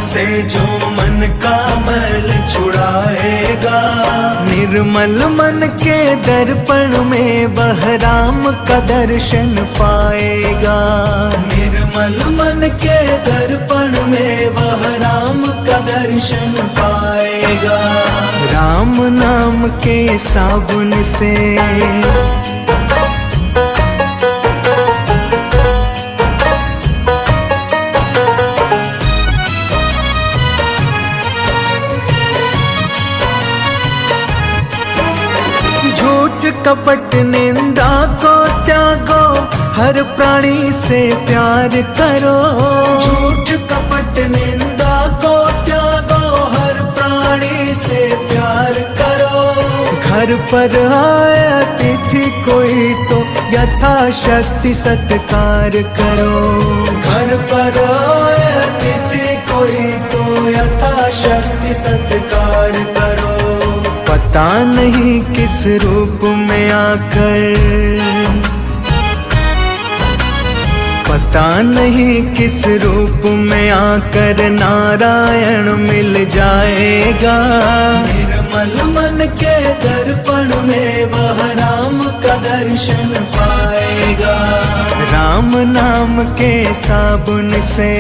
से जो मन का मैल छुड़ाएगा। निर्मल मन के दर्पण में वह राम का दर्शन पाएगा। निर्मल मन के दर्पण में वह राम का दर्शन पाएगा। राम नाम के साबुन से झूठ कपट निंदा को त्यागो, हर प्राणी से प्यार करो। झूठ कपट निंदा को त्यागो, हर प्राणी से प्यार करो। घर पर आए अतिथि कोई तो यथाशक्ति सत्कार करो। घर पर आए अतिथि कोई तो यथाशक्ति सत्कार करो। पता नहीं किस रूप में आकर, पता नहीं किस रूप में आकर नारायण मिल जाएगा। निर्मल मन के दर्पण में वह राम का दर्शन पाएगा। राम नाम के साबुन से